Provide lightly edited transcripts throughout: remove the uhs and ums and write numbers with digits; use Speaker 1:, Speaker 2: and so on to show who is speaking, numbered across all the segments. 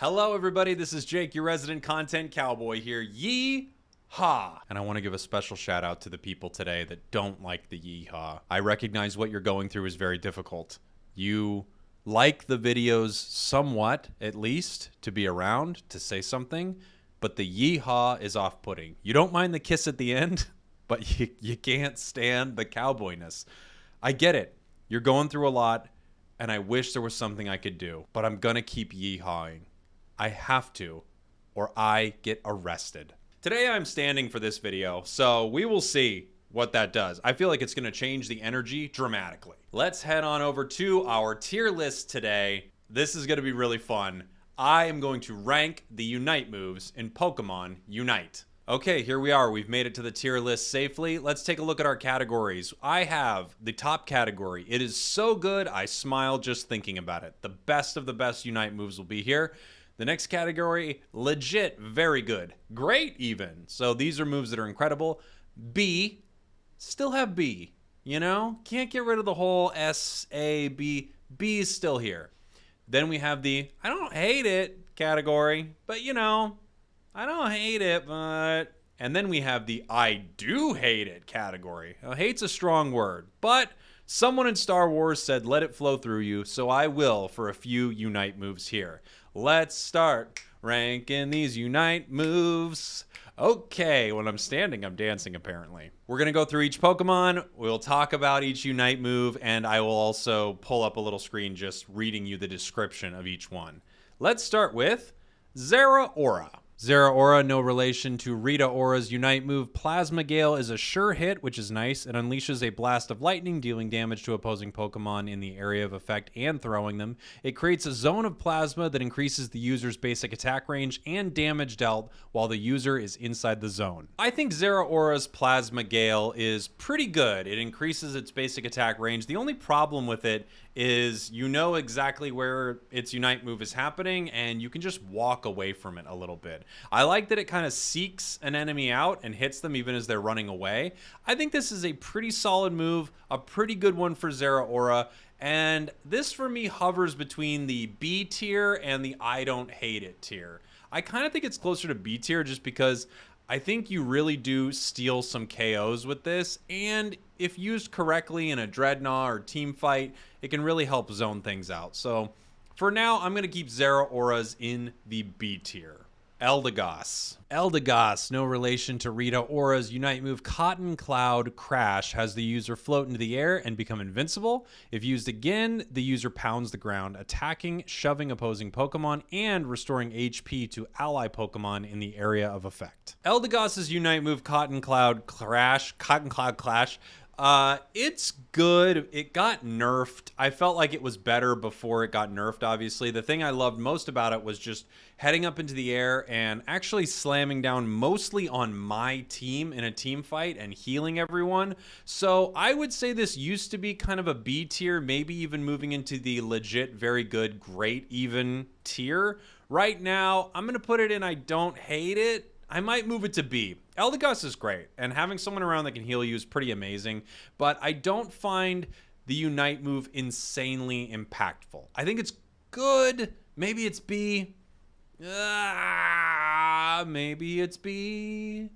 Speaker 1: Hello everybody, this is Jake, your resident content cowboy here. Yee-haw! And I want to give a special shout out to the people today that don't like the yee-haw. I recognize what you're going through is very difficult. You like the videos somewhat, at least, to be around, to say something, but the yee-haw is off-putting. You don't mind the kiss at the end, but you can't stand the cowboyness. I get it. You're going through a lot, and I wish there was something I could do, but I'm gonna keep yee-hawing. I have to, or I get arrested. Today I'm standing for this video, so we will see what that does. I feel like it's gonna change the energy dramatically. Let's head on over to our tier list today. This is gonna be really fun. I am going to rank the Unite moves in Pokemon Unite. Okay, here we are. We've made it to the tier list safely. Let's take a look at our categories. I have the top category. It is so good, I smile just thinking about it. The best of the best Unite moves will be here. The next category, legit, very good. Great even. So these are moves that are incredible. B, still have B. You know, can't get rid of the whole S, A, B. B is still here. Then we have the I don't hate it category, but you know, I don't hate it, but... And then we have the I do hate it category. Now, hate's a strong word, but someone in Star Wars said let it flow through you, so I will for a few Unite moves here. Let's start ranking these Unite moves. Okay, when I'm standing, I'm dancing apparently. We're gonna go through each Pokemon, we'll talk about each Unite move, and I will also pull up a little screen just reading you the description of each one. Let's start with Zeta Aura. Zeta Aura, no relation to Rita Aura's Unite move. Plasma Gale is a sure hit, which is nice. It unleashes a blast of lightning, dealing damage to opposing Pokemon in the area of effect and throwing them. It creates a zone of plasma that increases the user's basic attack range and damage dealt while the user is inside the zone. I think Zeta Aura's Plasma Gale is pretty good. It increases its basic attack range. The only problem with it is you know exactly where its Unite move is happening and you can just walk away from it a little bit. I like that it kind of seeks an enemy out and hits them even as they're running away. I think this is a pretty solid move, a pretty good one for Zeta Aura, and this for me hovers between the B tier and the I don't hate it tier. I kind of think it's closer to B tier just because I think you really do steal some KOs with this, and if used correctly in a Dreadnought or team fight, it can really help zone things out. So for now, I'm going to keep Zeta Auras in the B tier. Eldegoss. Eldegoss, no relation to Rita Aura's Unite move. Cotton Cloud Crash has the user float into the air and become invincible. If used again, the user pounds the ground, attacking, shoving opposing Pokemon, and restoring HP to ally Pokemon in the area of effect. Eldegoss's Unite move, Cotton Cloud Clash. It's good. It got nerfed. I felt like it was better before it got nerfed, obviously. The thing I loved most about it was just heading up into the air and actually slamming down mostly on my team in a team fight and healing everyone. So I would say this used to be kind of a B tier, maybe even moving into the legit, very good, great, even tier. Right now, I'm going to put it in I don't hate it. I might move it to B. Eldegoss is great, and having someone around that can heal you is pretty amazing, but I don't find the Unite move insanely impactful. I think it's good. Maybe it's B. Maybe it's B.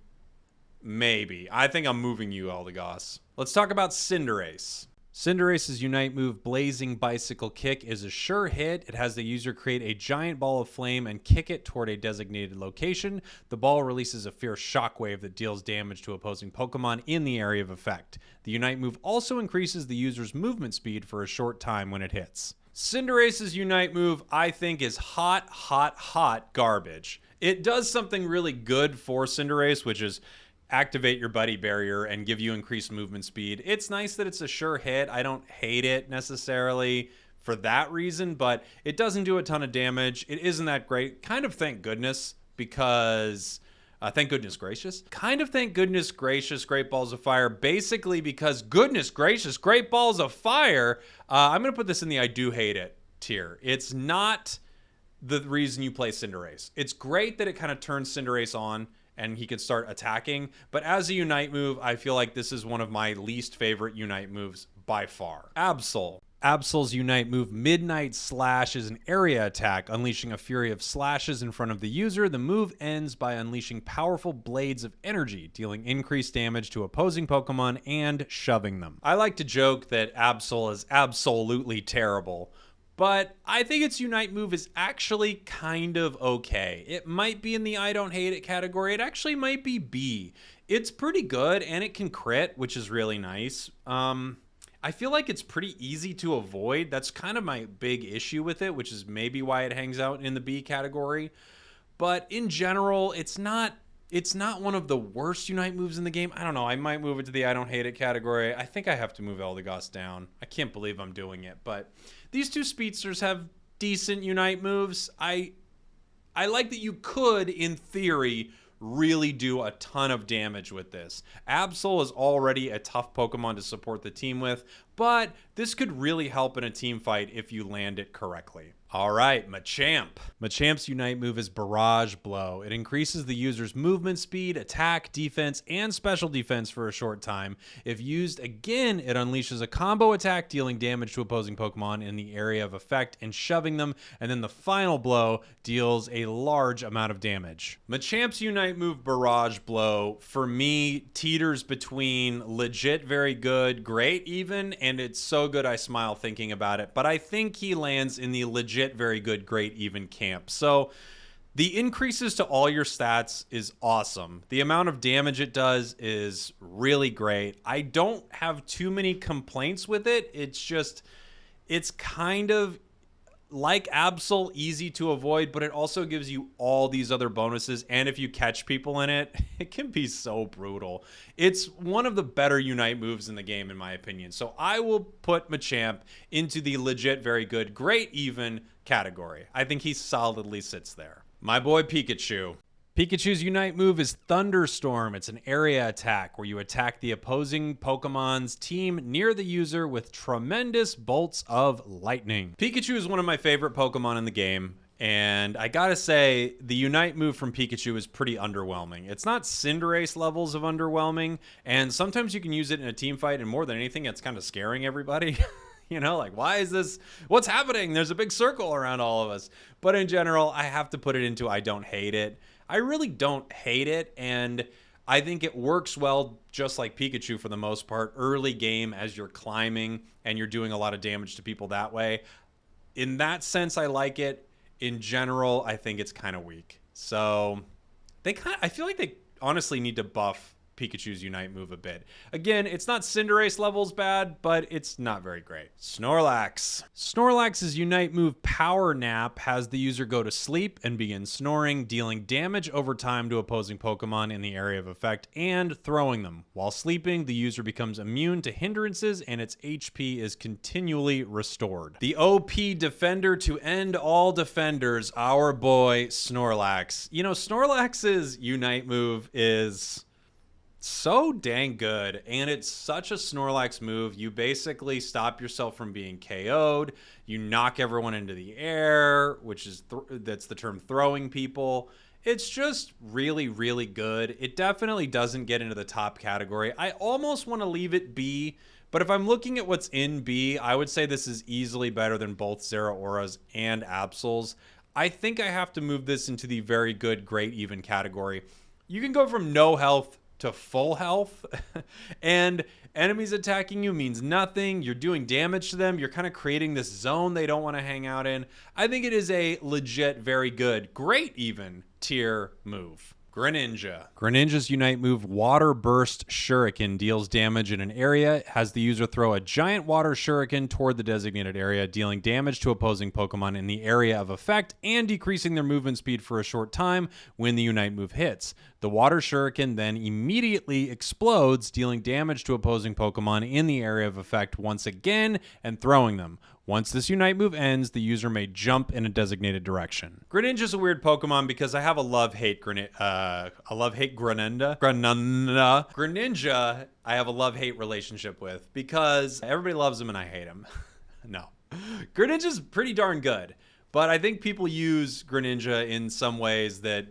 Speaker 1: Maybe. I think I'm moving you, Eldegoss. Let's talk about Cinderace. Cinderace's Unite move, Blazing Bicycle Kick, is a sure hit. It has the user create a giant ball of flame and kick it toward a designated location. The ball releases a fierce shockwave that deals damage to opposing Pokemon in the area of effect. The Unite move also increases the user's movement speed for a short time when it hits. Cinderace's Unite move, I think, is hot, hot, hot garbage. It does something really good for Cinderace, which is activate your buddy barrier and give you increased movement speed. It's nice that it's a sure hit. I don't hate it necessarily for that reason, but it doesn't do a ton of damage. It isn't that great. Kind of thank goodness, because thank goodness gracious. Kind of thank goodness gracious, Great Balls of Fire, basically because goodness gracious, Great Balls of Fire. I'm going to put this in the I do hate it tier. It's not the reason you play Cinderace. It's great that it kind of turns Cinderace on and he can start attacking, but as a Unite move, I feel like this is one of my least favorite Unite moves by far. Absol. Absol's Unite move, Midnight Slash, is an area attack, unleashing a fury of slashes in front of the user. The move ends by unleashing powerful blades of energy, dealing increased damage to opposing Pokemon and shoving them. I like to joke that Absol is absolutely terrible, but I think its Unite move is actually kind of okay. It might be in the I don't hate it category. It actually might be B. It's pretty good, and it can crit, which is really nice. I feel like it's pretty easy to avoid. That's kind of my big issue with it, which is maybe why it hangs out in the B category. But in general, it's not one of the worst Unite moves in the game. I don't know. I might move it to the I don't hate it category. I think I have to move Eldegoss down. I can't believe I'm doing it. But these two speedsters have decent Unite moves. I like that you could, in theory, really do a ton of damage with this. Absol is already a tough Pokemon to support the team with, but this could really help in a team fight if you land it correctly. All right, Machamp. Machamp's Unite move is Barrage Blow. It increases the user's movement speed, attack, defense, and special defense for a short time. If used again, it unleashes a combo attack, dealing damage to opposing Pokemon in the area of effect and shoving them, and then the final blow deals a large amount of damage. Machamp's Unite move, Barrage Blow, for me, teeters between legit very good, great even, and it's so good I smile thinking about it, but I think he lands in the legit very good, great even camp. So the increases to all your stats is awesome. The amount of damage it does is really great. I don't have too many complaints with it. It's kind of like Absol, easy to avoid, but it also gives you all these other bonuses. And if you catch people in it, it can be so brutal. It's one of the better Unite moves in the game, in my opinion. So I will put Machamp into the legit very good, great even category. I think he solidly sits there. My boy Pikachu. Pikachu's Unite move is Thunderstorm. It's an area attack where you attack the opposing Pokemon's team near the user with tremendous bolts of lightning. Pikachu is one of my favorite Pokemon in the game, and I gotta say, the Unite move from Pikachu is pretty underwhelming. It's not Cinderace levels of underwhelming, and sometimes you can use it in a team fight, and more than anything, it's kind of scaring everybody. You know, like, why is this? What's happening? There's a big circle around all of us. But in general, I have to put it into I don't hate it. I really don't hate it, and I think it works well just like Pikachu for the most part. Early game as you're climbing and you're doing a lot of damage to people that way. In that sense, I like it. In general, I think it's kind of weak. So I feel like they honestly need to buff Pikachu's Unite move a bit. Again, it's not Cinderace levels bad, but it's not very great. Snorlax. Snorlax's Unite move, Power Nap, has the user go to sleep and begin snoring, dealing damage over time to opposing Pokemon in the area of effect and throwing them. While sleeping, the user becomes immune to hindrances and its HP is continually restored. The OP defender to end all defenders, our boy Snorlax. You know, Snorlax's Unite move is so dang good, and it's such a Snorlax move. You basically stop yourself from being KO'd. You knock everyone into the air, which is that's the term throwing people. It's just really, really good. It definitely doesn't get into the top category. I almost want to leave it B, but if I'm looking at what's in B, I would say this is easily better than both Zeta Auras and Absols. I think I have to move this into the very good, great, even category. You can go from no health to full health, and enemies attacking you means nothing. You're doing damage to them. You're kind of creating this zone they don't want to hang out in. I think it is a legit, very good, great even tier move. Greninja. Greninja's Unite move, Water Burst Shuriken, deals damage in an area, has the user throw a giant water shuriken toward the designated area, dealing damage to opposing Pokemon in the area of effect and decreasing their movement speed for a short time when the Unite move hits. The water shuriken then immediately explodes, dealing damage to opposing Pokemon in the area of effect once again and throwing them. Once this Unite move ends, the user may jump in a designated direction. Greninja's a weird Pokemon because I have a love-hate Greninja. Greninja, I have a love-hate relationship with because everybody loves him and I hate him. No. Greninja's pretty darn good, but I think people use Greninja in some ways that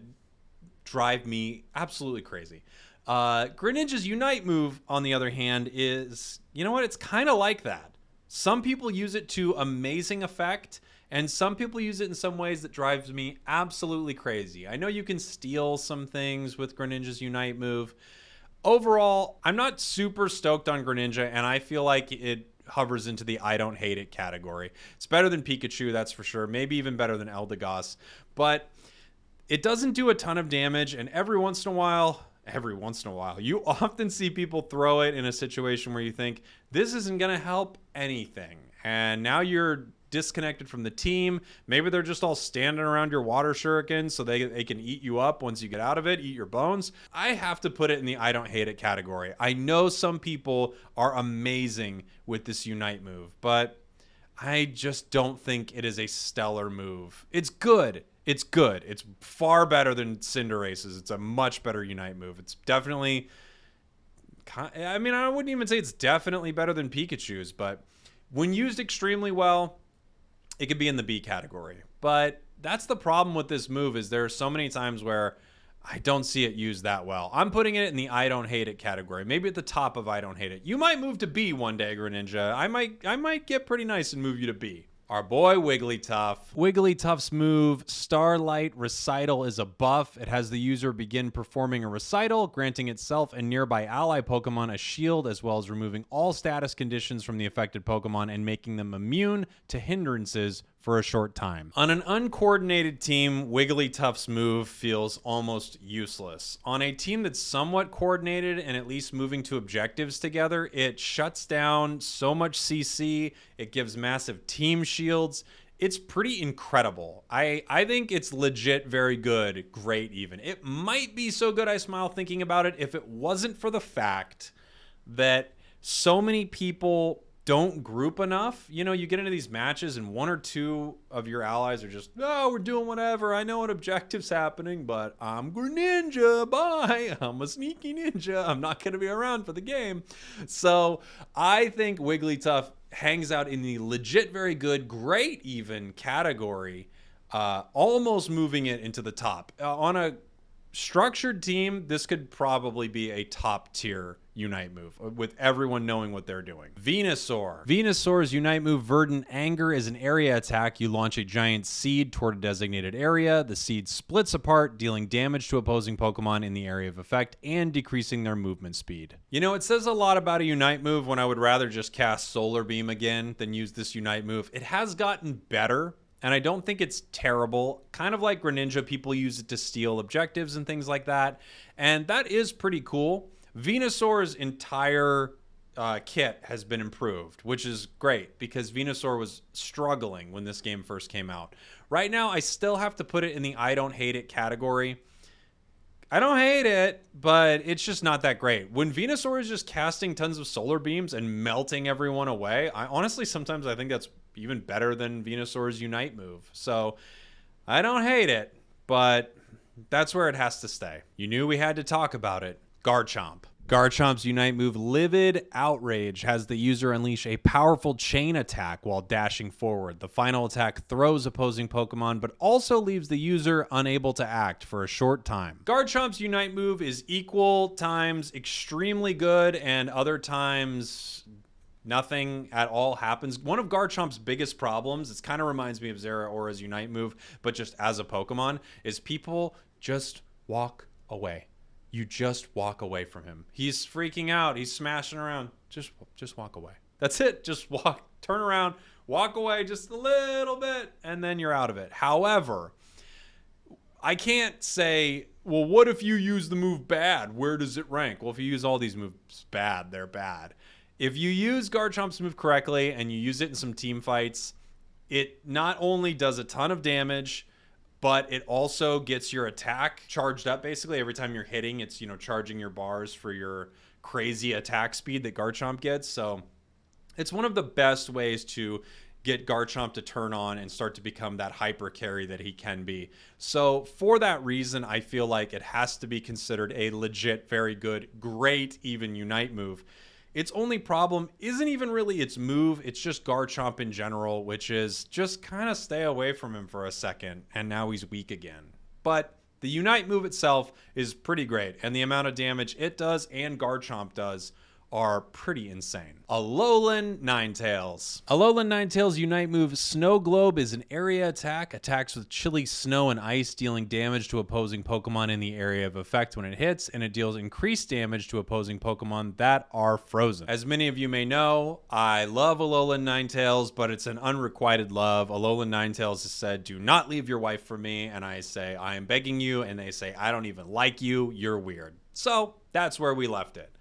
Speaker 1: drive me absolutely crazy. Greninja's Unite move, on the other hand, is, you know what? It's kind of like that. Some people use it to amazing effect, and some people use it in some ways that drives me absolutely crazy. I know you can steal some things with Greninja's Unite move. Overall, I'm not super stoked on Greninja, and I feel like it hovers into the I don't hate it category. It's better than Pikachu, that's for sure. Maybe even better than Eldegoss. But it doesn't do a ton of damage, and every once in a while, you often see people throw it in a situation where you think, this isn't going to help anything. And now you're disconnected from the team. Maybe they're just all standing around your water shuriken so they can eat you up once you get out of it, eat your bones. I have to put it in the I don't hate it category. I know some people are amazing with this Unite move, but I just don't think it is a stellar move. It's good. It's good. It's far better than Cinderace's. It's a much better Unite move. It's definitely, I mean, I wouldn't even say it's definitely better than Pikachu's, but when used extremely well, it could be in the B category. But that's the problem with this move, is there are so many times where I don't see it used that well. I'm putting it in the I don't hate it category. Maybe at the top of I don't hate it. You might move to B one day, Greninja. I might get pretty nice and move you to B. Our boy Wigglytuff. Wigglytuff's move, Starlight Recital, is a buff. It has the user begin performing a recital, granting itself and nearby ally Pokemon a shield, as well as removing all status conditions from the affected Pokemon and making them immune to hindrances for a short time. On an uncoordinated team, Wigglytuff's move feels almost useless. On a team that's somewhat coordinated and at least moving to objectives together, it shuts down so much CC, it gives massive team shields. It's pretty incredible. I think it's legit very good, great even. It might be so good I smile thinking about it if it wasn't for the fact that so many people don't group enough. You know, you get into these matches and one or two of your allies are just, oh, we're doing whatever. I know what objective's happening, but I'm Greninja. Bye. I'm a sneaky ninja. I'm not going to be around for the game. So I think Wigglytuff hangs out in the legit very good, great even category, almost moving it into the top. On a structured team, this could probably be a top tier Unite move, with everyone knowing what they're doing. Venusaur. Venusaur's Unite move, Verdant Anger, is an area attack. You launch a giant seed toward a designated area. The seed splits apart, dealing damage to opposing Pokemon in the area of effect and decreasing their movement speed. You know, it says a lot about a Unite move when I would rather just cast Solar Beam again than use this Unite move. It has gotten better, and I don't think it's terrible. Kind of like Greninja, people use it to steal objectives and things like that, and that is pretty cool. Venusaur's entire kit has been improved, which is great because Venusaur was struggling when this game first came out. Right now, I still have to put it in the I don't hate it category. I don't hate it, but it's just not that great. When Venusaur is just casting tons of solar beams and melting everyone away, honestly, sometimes I think that's even better than Venusaur's Unite move. So I don't hate it, but that's where it has to stay. You knew we had to talk about it. Garchomp. Garchomp's Unite move, Livid Outrage, has the user unleash a powerful chain attack while dashing forward. The final attack throws opposing Pokemon, but also leaves the user unable to act for a short time. Garchomp's Unite move is equal times extremely good and other times nothing at all happens. One of Garchomp's biggest problems, it kind of reminds me of Zeta Aura's Unite move, but just as a Pokemon, is people just walk away. You just walk away from him. He's freaking out. He's smashing around. Just walk away. That's it. Just walk, turn around, walk away just a little bit, and then you're out of it. However, I can't say, well, what if you use the move bad? Where does it rank? Well, if you use all these moves bad, they're bad. If you use Garchomp's move correctly and you use it in some team fights, it not only does a ton of damage, but it also gets your attack charged up. Basically, every time you're hitting, it's, you know, charging your bars for your crazy attack speed that Garchomp gets. So it's one of the best ways to get Garchomp to turn on and start to become that hyper carry that he can be. So for that reason, I feel like it has to be considered a legit, very good, great even Unite move. Its only problem isn't even really its move, it's just Garchomp in general, which is just kind of stay away from him for a second, and now he's weak again. But the Unite move itself is pretty great, and the amount of damage it does and Garchomp does are pretty insane. Alolan Ninetales. Alolan Ninetales Unite move Snow Globe is an area attack. Attacks with chilly snow and ice, dealing damage to opposing Pokemon in the area of effect when it hits, and it deals increased damage to opposing Pokemon that are frozen. As many of you may know, I love Alolan Ninetales, but it's an unrequited love. Alolan Ninetales has said, do not leave your wife for me, and I say, I am begging you, and they say, I don't even like you, you're weird. So that's where we left it.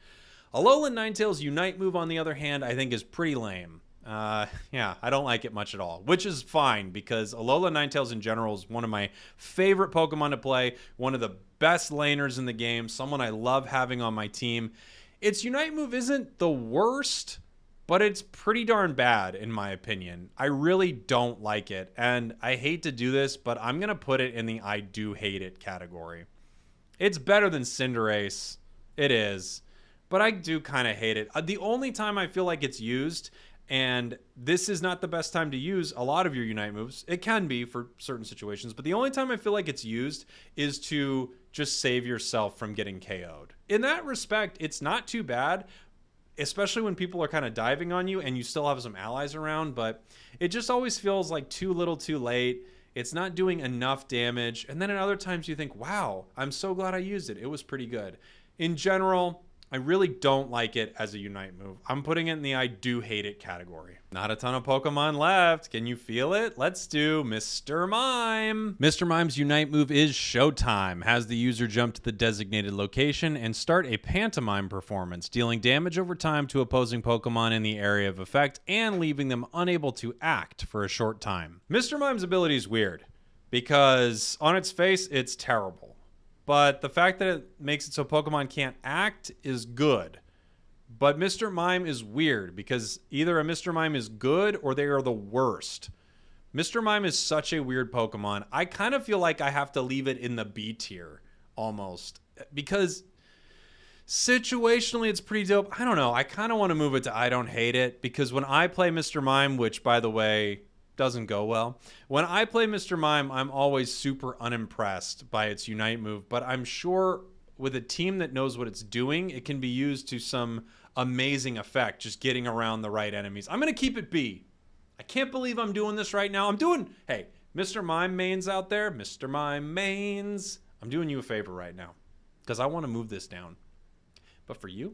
Speaker 1: Alolan Ninetales Unite move, on the other hand, I think is pretty lame. Yeah, I don't like it much at all, which is fine because Alolan Ninetales in general is one of my favorite Pokemon to play, one of the best laners in the game, someone I love having on my team. Its Unite move isn't the worst, but it's pretty darn bad in my opinion. I really don't like it, and I hate to do this, but I'm going to put it in the I do hate it category. It's better than Cinderace. It is. But I do kind of hate it. The only time I feel like it's used, and this is not the best time to use a lot of your Unite moves. It can be for certain situations, but the only time I feel like it's used is to just save yourself from getting KO'd. In that respect, it's not too bad, especially when people are kind of diving on you and you still have some allies around, but it just always feels like too little too late. It's not doing enough damage. And then at other times you think, wow, I'm so glad I used it. It was pretty good. In general, I really don't like it as a Unite move. I'm putting it in the I do hate it category. Not a ton of Pokemon left. Can you feel it? Let's do Mr. Mime. Mr. Mime's Unite move is Showtime. Has the user jump to the designated location and start a pantomime performance, dealing damage over time to opposing Pokemon in the area of effect and leaving them unable to act for a short time. Mr. Mime's ability is weird because on its face, it's terrible. But the fact that it makes it so Pokemon can't act is good. But Mr. Mime is weird because either a Mr. Mime is good or they are the worst. Mr. Mime is such a weird Pokemon. I kind of feel like I have to leave it in the B tier almost because situationally it's pretty dope. I don't know. I kind of want to move it to I don't hate it because when I play Mr. Mime, which by the way, doesn't go well. When I play Mr. Mime, I'm always super unimpressed by its Unite move, but I'm sure with a team that knows what it's doing, it can be used to some amazing effect, just getting around the right enemies. I'm going to keep it B. I can't believe I'm doing this right now. Hey, Mr. Mime mains out there, Mr. Mime mains, I'm doing you a favor right now because I want to move this down. But for you,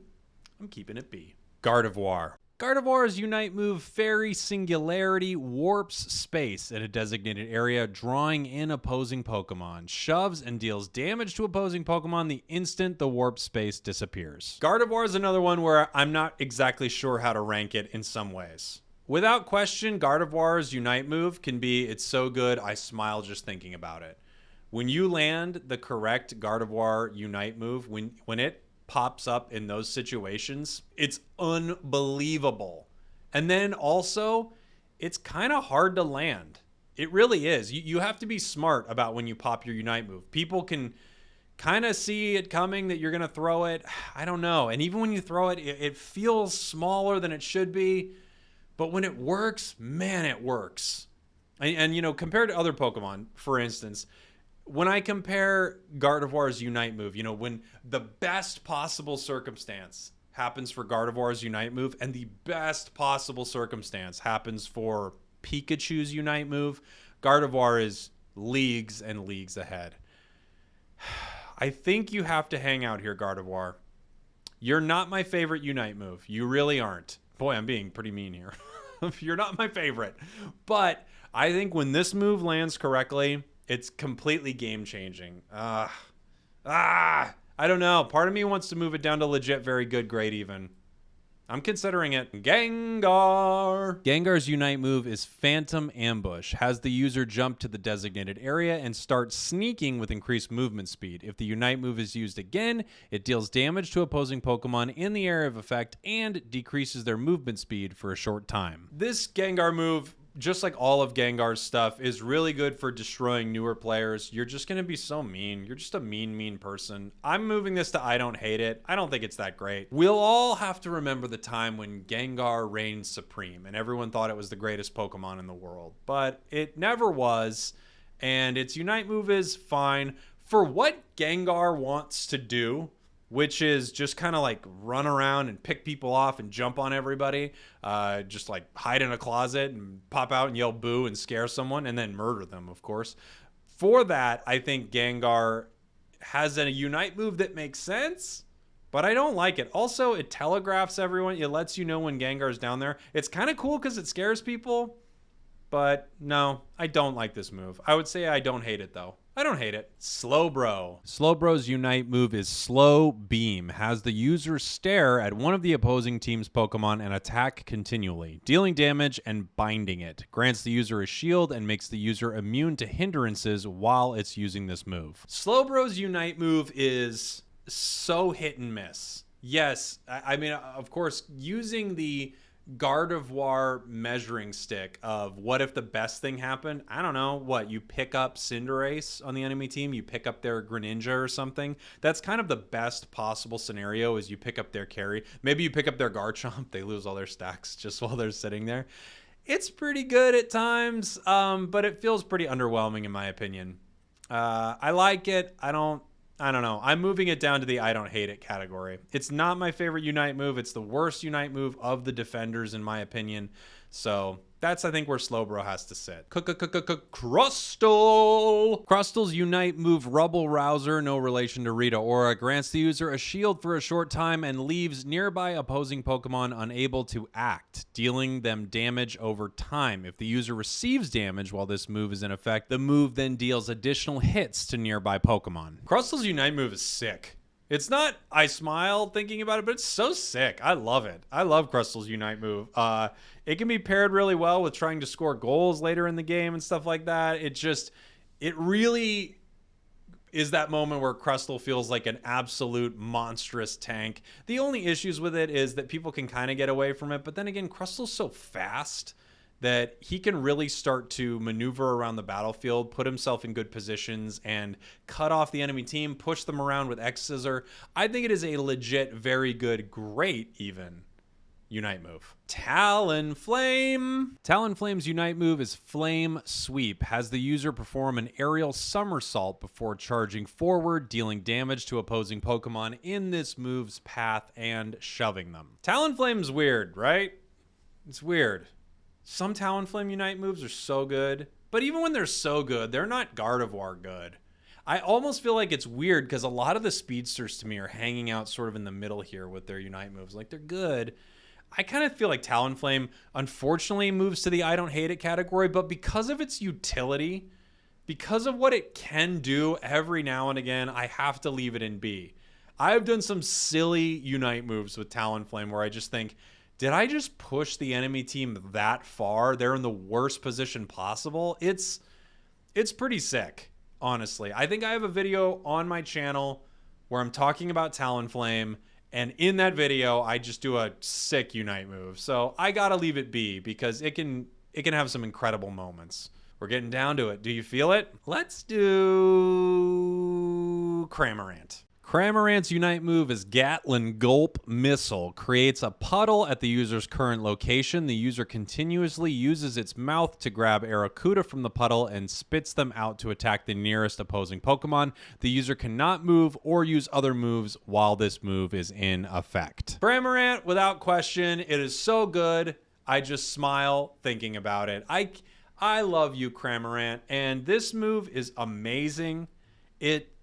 Speaker 1: I'm keeping it B. Gardevoir. Gardevoir's Unite move, Fairy Singularity, warps space in a designated area, drawing in opposing Pokemon, shoves and deals damage to opposing Pokemon the instant the warp space disappears. Gardevoir is another one where I'm not exactly sure how to rank it in some ways. Without question, Gardevoir's Unite move can be, it's so good, I smile just thinking about it. When you land the correct Gardevoir Unite move, when it pops up in those situations, it's unbelievable. And then also, it's kind of hard to land. It really is. You have to be smart about when you pop your Unite move. People can kind of see it coming that you're going to throw it. I don't know. And even when you throw it, it feels smaller than it should be. But when it works, man, it works. And you know, compared to other Pokemon, for instance, when I compare Gardevoir's Unite move, you know, when the best possible circumstance happens for Gardevoir's Unite move and the best possible circumstance happens for Pikachu's Unite move, Gardevoir is leagues and leagues ahead. I think you have to hang out here, Gardevoir. You're not my favorite Unite move. You really aren't. Boy, I'm being pretty mean here. You're not my favorite. But I think when this move lands correctly, it's completely game-changing. I don't know. Part of me wants to move it down to legit very good grade even. I'm considering it. Gengar. Gengar's Unite move is Phantom Ambush. Has the user jump to the designated area and start sneaking with increased movement speed. If the Unite move is used again, it deals damage to opposing Pokemon in the area of effect and decreases their movement speed for a short time. This Gengar move, just like all of Gengar's stuff, is really good for destroying newer players. You're just going to be so mean. You're just a mean person. I'm moving this to I don't hate it. I don't think it's that great. We'll all have to remember the time when Gengar reigned supreme and everyone thought it was the greatest Pokemon in the world. But it never was, and its Unite move is fine. For what Gengar wants to do, which is just kind of like run around and pick people off and jump on everybody, just like hide in a closet and pop out and yell boo and scare someone and then murder them, of course. For that, I think Gengar has a Unite move that makes sense, but I don't like it. Also, it telegraphs everyone. It lets you know when Gengar's down there. It's kind of cool because it scares people, but no, I don't like this move. I would say I don't hate it, though. I don't hate it. Slowbro. Slowbro's Unite move is Slow Beam. Has the user stare at one of the opposing team's Pokemon and attack continually, dealing damage and binding it. Grants the user a shield and makes the user immune to hindrances while it's using this move. Slowbro's Unite move is so hit and miss. Yes, I mean, of course, using the Gardevoir measuring stick of what if the best thing happened. I don't know, what, you pick up Cinderace on the enemy team, you pick up their Greninja or something. That's kind of the best possible scenario, is you pick up their carry. Maybe you pick up their Garchomp, they lose all their stacks just while they're sitting there. It's pretty good at times, but it feels pretty underwhelming in my opinion. I like it. I don't know. I'm moving it down to the I don't hate it category. It's not my favorite Unite move. It's the worst Unite move of the defenders, in my opinion. So that's, I think, where Slowbro has to sit. Crustal! Crustal's Unite move, Rubble Rouser, no relation to Zeta Aura, grants the user a shield for a short time and leaves nearby opposing Pokemon unable to act, dealing them damage over time. If the user receives damage while this move is in effect, the move then deals additional hits to nearby Pokemon. Crustal's Unite move is sick. It's not, I smile thinking about it, but it's so sick. I love it. I love Crustal's Unite move. It can be paired really well with trying to score goals later in the game and stuff like that. It really is that moment where Crustal feels like an absolute monstrous tank. The only issues with it is that people can kind of get away from it. But then again, Crustal's so fast that he can really start to maneuver around the battlefield, put himself in good positions, and cut off the enemy team, push them around with X-Scissor. I think it is a legit, very good, great even Unite move. Talonflame. Talonflame's Unite move is Flame Sweep. Has the user perform an aerial somersault before charging forward, dealing damage to opposing Pokemon in this move's path and shoving them. Talonflame's weird, right? It's weird. Some Talonflame Unite moves are so good, but even when they're so good, they're not Gardevoir good. I almost feel like it's weird because a lot of the speedsters to me are hanging out sort of in the middle here with their Unite moves. Like, they're good. I kind of feel like Talonflame, unfortunately, moves to the I don't hate it category, but because of its utility, because of what it can do every now and again, I have to leave it in B. I've done some silly Unite moves with Talonflame where I just think, did I just push the enemy team that far? They're in the worst position possible. It's pretty sick, honestly. I think I have a video on my channel where I'm talking about Talonflame, and in that video, I just do a sick Unite move. So I gotta leave it be because it can have some incredible moments. We're getting down to it. Do you feel it? Let's do Cramorant. Cramorant's Unite move is Gatling Gulp Missile. Creates a puddle at the user's current location. The user continuously uses its mouth to grab Arrokuda from the puddle and spits them out to attack the nearest opposing Pokemon. The user cannot move or use other moves while this move is in effect. Cramorant, without question, it is so good. I just smile thinking about it. I love you, Cramorant, and this move is amazing. It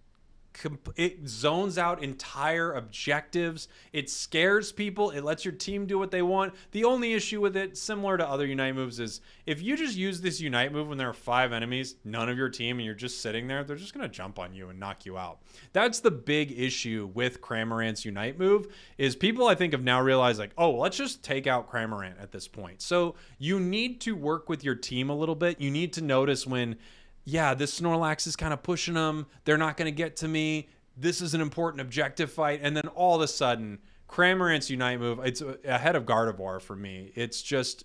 Speaker 1: zones out entire objectives. It scares people. It lets your team do what they want. The only issue with it, similar to other Unite moves, is if you just use this Unite move when there are 5 enemies, none of your team, and you're just sitting there, they're just going to jump on you and knock you out. That's the big issue with Cramorant's Unite move, is people, I think, have now realized, like, oh, let's just take out Cramorant at this point. So you need to work with your team a little bit. You need to notice when, yeah, this Snorlax is kind of pushing them. They're not going to get to me. This is an important objective fight. And then all of a sudden, Cramorant's Unite move, it's ahead of Gardevoir for me. It's just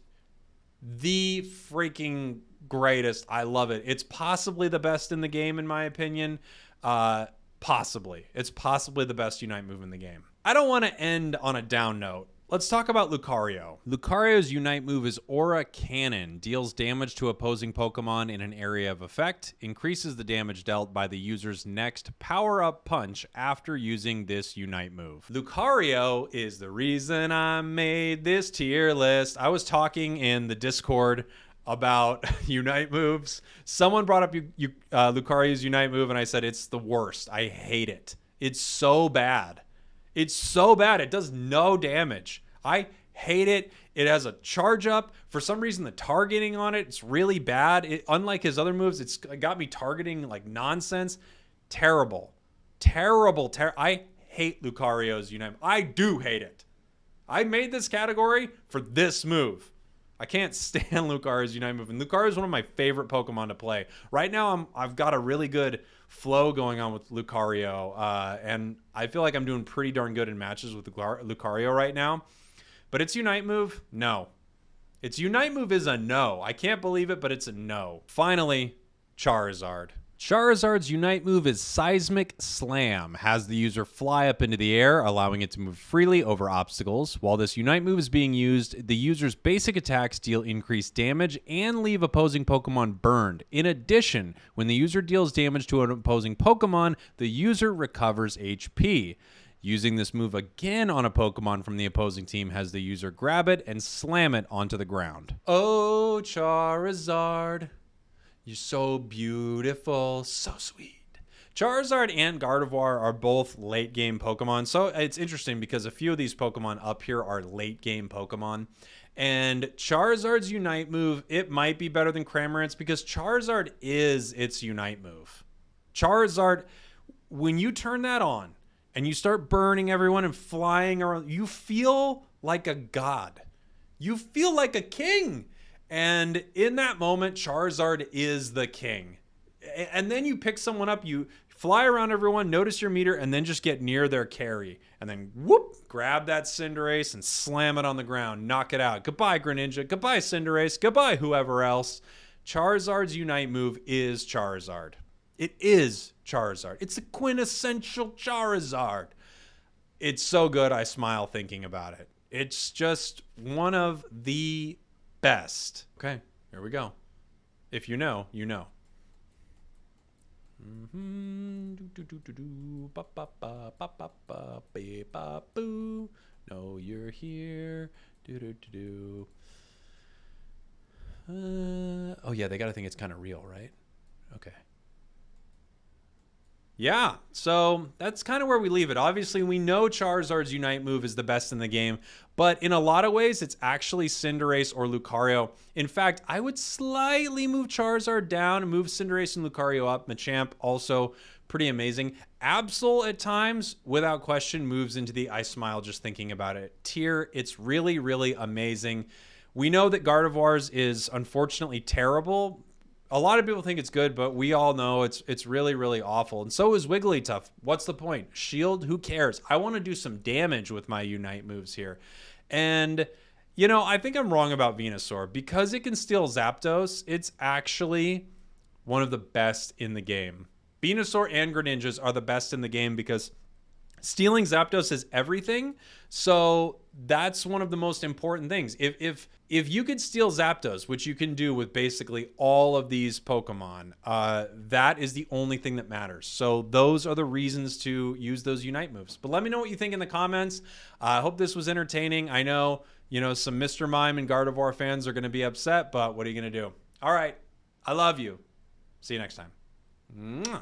Speaker 1: the freaking greatest. I love it. It's possibly the best in the game, in my opinion. Possibly. It's possibly the best Unite move in the game. I don't want to end on a down note. Let's talk about Lucario. Lucario's Unite move is Aura Cannon. Deals damage to opposing Pokemon in an area of effect. Increases the damage dealt by the user's next power-up punch after using this Unite move. Lucario is the reason I made this tier list. I was talking in the Discord about Unite moves. Someone brought up Lucario's Unite move, and I said, it's the worst. I hate it. It's so bad. It's so bad. It does no damage. I hate it. It has a charge up. For some reason, the targeting on it's really bad. Unlike his other moves, it's got me targeting like nonsense. Terrible. Terrible. I hate Lucario's Unite. I do hate it. I made this category for this move. I can't stand Lucario's Unite move. And Lucario is one of my favorite Pokemon to play. Right now, I've got a really good flow going on with Lucario, and I feel like I'm doing pretty darn good in matches with Lucario right now. But its Unite move, no. Its Unite move is a no. I can't believe it, but it's a no. Finally, Charizard. Charizard's Unite move is Seismic Slam. Has the user fly up into the air, allowing it to move freely over obstacles. While this Unite move is being used, the user's basic attacks deal increased damage and leave opposing Pokemon burned. In addition, when the user deals damage to an opposing Pokemon, the user recovers HP. Using this move again on a Pokemon from the opposing team has the user grab it and slam it onto the ground. Oh, Charizard. You're so beautiful, so sweet. Charizard and Gardevoir are both late game Pokemon. So it's interesting because a few of these Pokemon up here are late game Pokemon. And Charizard's Unite move, it might be better than Cramorant's because Charizard is its Unite move. Charizard, when you turn that on and you start burning everyone and flying around, you feel like a god. You feel like a king. And in that moment, Charizard is the king. And then you pick someone up, you fly around everyone, notice your meter, and then just get near their carry. And then, whoop, grab that Cinderace and slam it on the ground, knock it out. Goodbye, Greninja. Goodbye, Cinderace. Goodbye, whoever else. Charizard's Unite move is Charizard. It is Charizard. It's a quintessential Charizard. It's so good, I smile thinking about it. It's just one of the best. Okay, here we go. If you know, you know. No, you're here. Oh yeah, they gotta think it's kind of real, right? Okay. Yeah, so that's kind of where we leave it. Obviously, we know Charizard's Unite move is the best in the game, but in a lot of ways, it's actually Cinderace or Lucario. In fact, I would slightly move Charizard down and move Cinderace and Lucario up. Machamp also pretty amazing. Absol at times, without question, moves into the I smile just thinking about it tier. It's really, really amazing. We know that Gardevoir's is unfortunately terrible. A lot of people think it's good, but we all know it's really, really awful. And so is Wigglytuff. What's the point? Shield? Who cares? I want to do some damage with my Unite moves here. And, you know, I think I'm wrong about Venusaur. Because it can steal Zapdos, it's actually one of the best in the game. Venusaur and Greninjas are the best in the game because stealing Zapdos is everything. So that's one of the most important things. If you could steal Zapdos, which you can do with basically all of these Pokemon, that is the only thing that matters. So those are the reasons to use those Unite moves. But let me know what you think in the comments. I hope this was entertaining. I know, you know, some Mr. Mime and Gardevoir fans are going to be upset, but what are you going to do? All right. I love you. See you next time. Mwah.